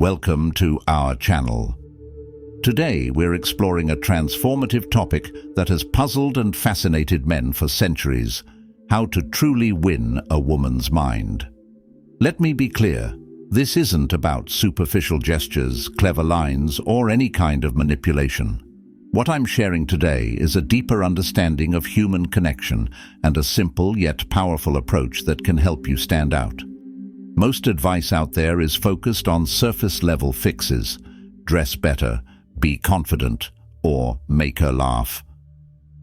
Welcome to our channel. Today we're exploring a transformative topic that has puzzled and fascinated men for centuries: how to truly win a woman's mind. Let me be clear, this isn't about superficial gestures, clever lines, or any kind of manipulation. What I'm sharing today is a deeper understanding of human connection and a simple yet powerful approach that can help you stand out. Most advice out there is focused on surface-level fixes: dress better, be confident, or make her laugh.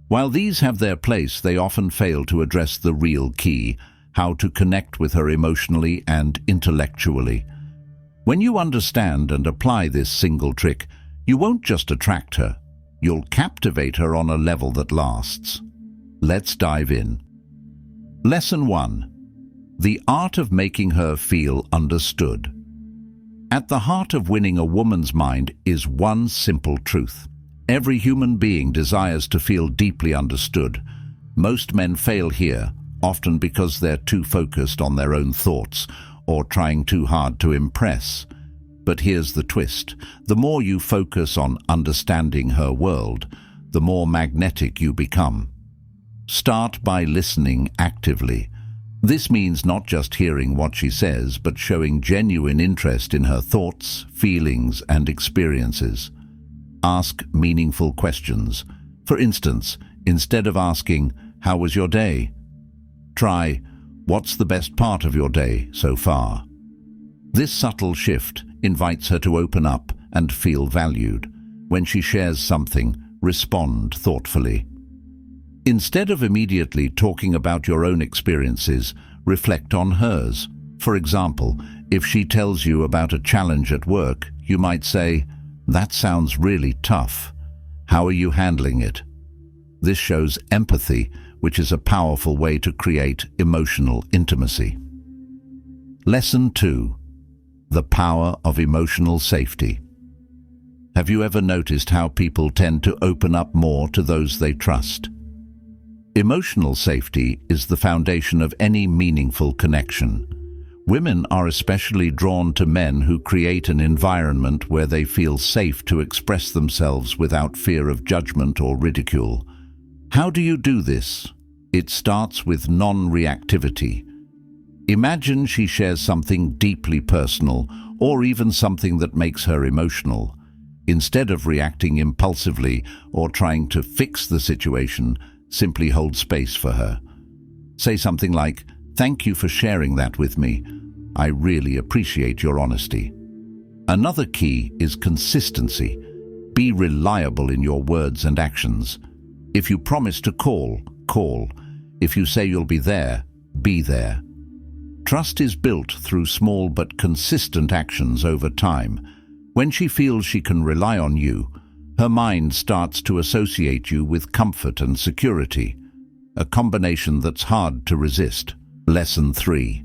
While these have their place, they often fail to address the real key: how to connect with her emotionally and intellectually. When you understand and apply this single trick, you won't just attract her, you'll captivate her on a level that lasts. Let's dive in. Lesson 1. The art of making her feel understood. At the heart of winning a woman's mind is one simple truth: every human being desires to feel deeply understood. Most men fail here, often because they're too focused on their own thoughts or trying too hard to impress. But here's the twist: the more you focus on understanding her world, the more magnetic you become. Start by listening actively. This means not just hearing what she says, but showing genuine interest in her thoughts, feelings, and experiences. Ask meaningful questions. For instance, instead of asking, "How was your day?" try, "What's the best part of your day so far?" This subtle shift invites her to open up and feel valued. When she shares something, respond thoughtfully. Instead of immediately talking about your own experiences, reflect on hers. For example, if she tells you about a challenge at work, you might say, "That sounds really tough. How are you handling it?" This shows empathy, which is a powerful way to create emotional intimacy. Lesson 2. The power of emotional safety. Have you ever noticed how people tend to open up more to those they trust? Emotional safety is the foundation of any meaningful connection. Women are especially drawn to men who create an environment where they feel safe to express themselves without fear of judgment or ridicule. How do you do this? It starts with non-reactivity. Imagine she shares something deeply personal, or even something that makes her emotional. Instead of reacting impulsively or trying to fix the situation, simply hold space for her. Say something like, "Thank you for sharing that with me. I really appreciate your honesty." Another key is consistency. Be reliable in your words and actions. If you promise to call, call. If you say you'll be there, be there. Trust is built through small but consistent actions over time. When she feels she can rely on you, her mind starts to associate you with comfort and security, a combination that's hard to resist. Lesson 3.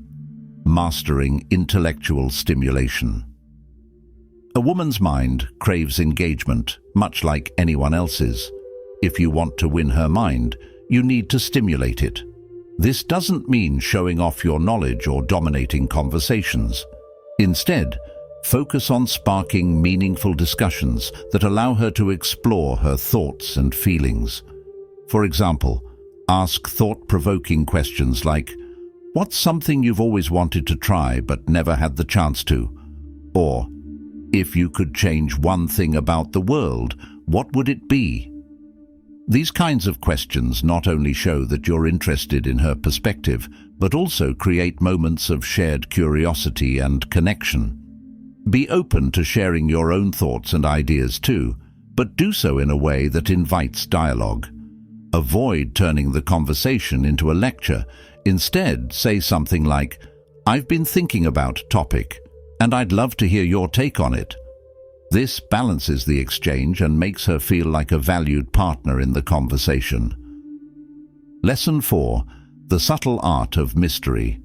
Mastering intellectual stimulation. A woman's mind craves engagement, much like anyone else's. If you want to win her mind, you need to stimulate it. This doesn't mean showing off your knowledge or dominating conversations. Instead, focus on sparking meaningful discussions that allow her to explore her thoughts and feelings. For example, ask thought-provoking questions like, "What's something you've always wanted to try but never had the chance to?" Or, "If you could change one thing about the world, what would it be?" These kinds of questions not only show that you're interested in her perspective, but also create moments of shared curiosity and connection. Be open to sharing your own thoughts and ideas too, but do so in a way that invites dialogue. Avoid turning the conversation into a lecture. Instead, say something like, "I've been thinking about topic, and I'd love to hear your take on it." This balances the exchange and makes her feel like a valued partner in the conversation. Lesson 4. The subtle art of mystery.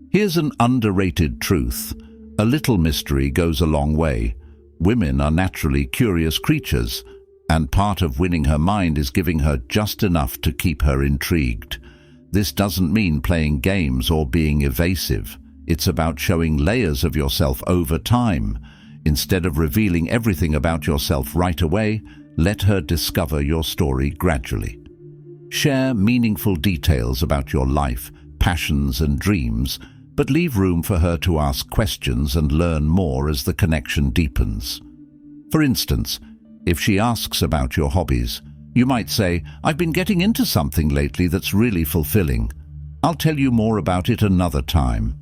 Here's an underrated truth: a little mystery goes a long way. Women are naturally curious creatures, and part of winning her mind is giving her just enough to keep her intrigued. This doesn't mean playing games or being evasive. It's about showing layers of yourself over time. Instead of revealing everything about yourself right away, let her discover your story gradually. Share meaningful details about your life, passions and dreams, but leave room for her to ask questions and learn more as the connection deepens. For instance, if she asks about your hobbies, you might say, "I've been getting into something lately that's really fulfilling. I'll tell you more about it another time."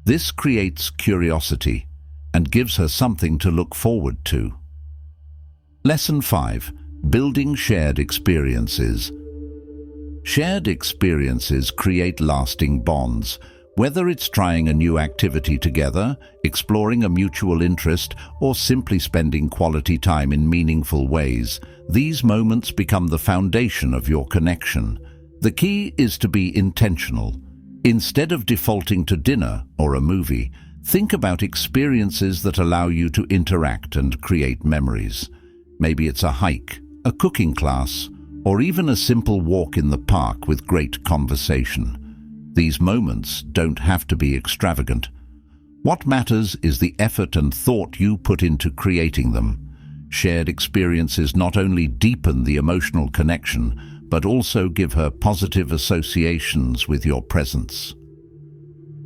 This creates curiosity and gives her something to look forward to. Lesson 5. Building shared experiences. Shared experiences create lasting bonds. Whether it's trying a new activity together, exploring a mutual interest, or simply spending quality time in meaningful ways, these moments become the foundation of your connection. The key is to be intentional. Instead of defaulting to dinner or a movie, think about experiences that allow you to interact and create memories. Maybe it's a hike, a cooking class, or even a simple walk in the park with great conversation. These moments don't have to be extravagant. What matters is the effort and thought you put into creating them. Shared experiences not only deepen the emotional connection, but also give her positive associations with your presence.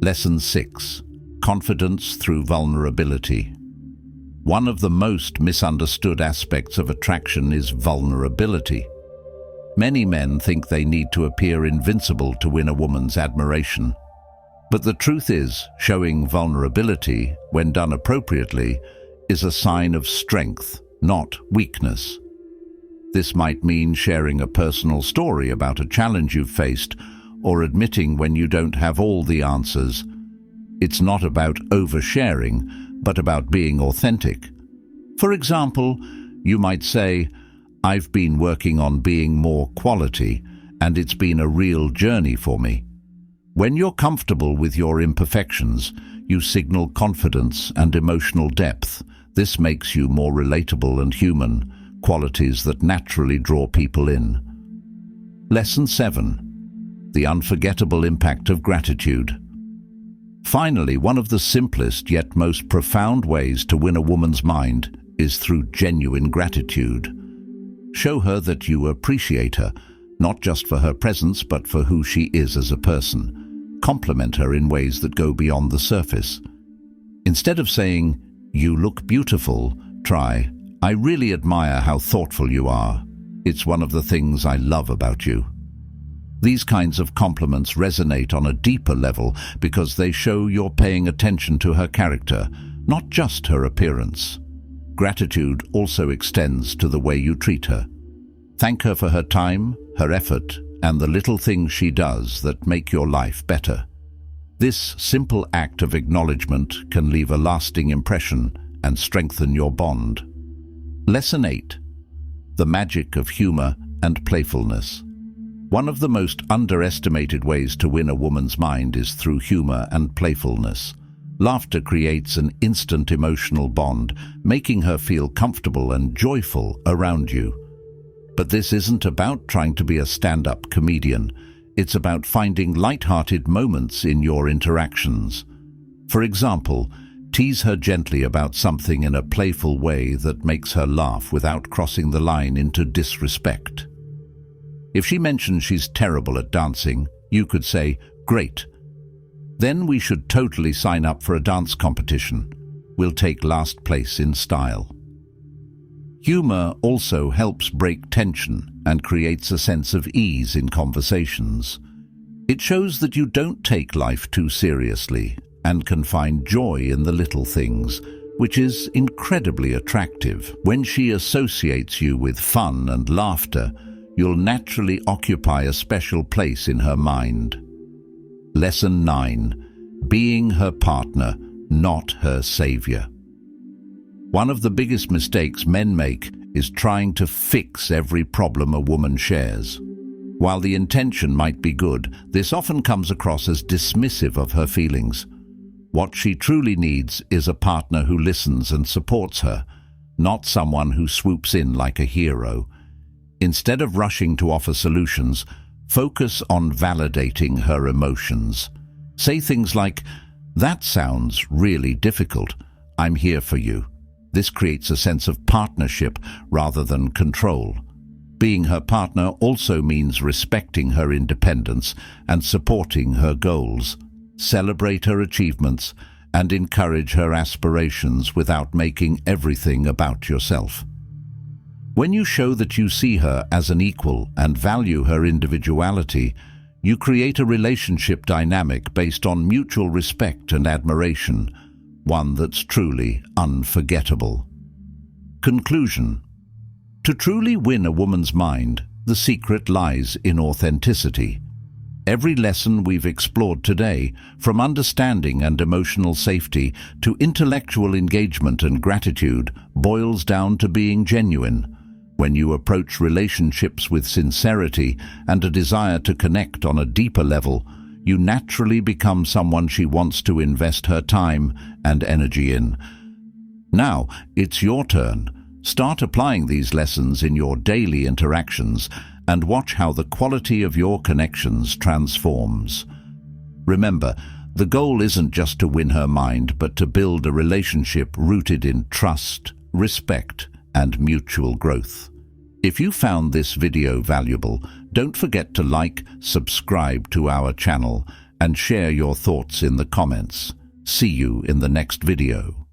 Lesson 6. Confidence through vulnerability. One of the most misunderstood aspects of attraction is vulnerability. Many men think they need to appear invincible to win a woman's admiration. But the truth is, showing vulnerability, when done appropriately, is a sign of strength, not weakness. This might mean sharing a personal story about a challenge you've faced, or admitting when you don't have all the answers. It's not about oversharing, but about being authentic. For example, you might say, "I've been working on being more quality, and it's been a real journey for me." When you're comfortable with your imperfections, you signal confidence and emotional depth. This makes you more relatable and human, qualities that naturally draw people in. Lesson 7. The unforgettable impact of gratitude. Finally, one of the simplest yet most profound ways to win a woman's mind is through genuine gratitude. Show her that you appreciate her, not just for her presence but for who she is as a person. Compliment her in ways that go beyond the surface. Instead of saying, "You look beautiful," try, "I really admire how thoughtful you are. It's one of the things I love about you." These kinds of compliments resonate on a deeper level because they show you're paying attention to her character, not just her appearance. Gratitude also extends to the way you treat her. Thank her for her time, her effort, and the little things she does that make your life better. This simple act of acknowledgement can leave a lasting impression and strengthen your bond. Lesson 8. The magic of humor and playfulness. One of the most underestimated ways to win a woman's mind is through humor and playfulness. Laughter creates an instant emotional bond, making her feel comfortable and joyful around you. But this isn't about trying to be a stand-up comedian. It's about finding light-hearted moments in your interactions. For example, tease her gently about something in a playful way that makes her laugh without crossing the line into disrespect. If she mentions she's terrible at dancing, you could say, "Great. Then we should totally sign up for a dance competition. We'll take last place in style." Humor also helps break tension and creates a sense of ease in conversations. It shows that you don't take life too seriously and can find joy in the little things, which is incredibly attractive. When she associates you with fun and laughter, you'll naturally occupy a special place in her mind. Lesson 9. Being her partner, not her savior. One of the biggest mistakes men make is trying to fix every problem a woman shares. While the intention might be good, this often comes across as dismissive of her feelings. What she truly needs is a partner who listens and supports her, not someone who swoops in like a hero. Instead of rushing to offer solutions, focus on validating her emotions. Say things like, "That sounds really difficult. I'm here for you. This creates a sense of partnership rather than control. Being her partner also means respecting her independence and supporting her goals. Celebrate her achievements and encourage her aspirations without making everything about yourself. When you show that you see her as an equal and value her individuality, you create a relationship dynamic based on mutual respect and admiration, one that's truly unforgettable. Conclusion. To truly win a woman's mind, the secret lies in authenticity. Every lesson we've explored today, from understanding and emotional safety to intellectual engagement and gratitude, boils down to being genuine. When you approach relationships with sincerity and a desire to connect on a deeper level, you naturally become someone she wants to invest her time and energy in. Now, it's your turn. Start applying these lessons in your daily interactions and watch how the quality of your connections transforms. Remember, the goal isn't just to win her mind, but to build a relationship rooted in trust, respect, and mutual growth. If you found this video valuable, don't forget to like, subscribe to our channel, and share your thoughts in the comments. See you in the next video.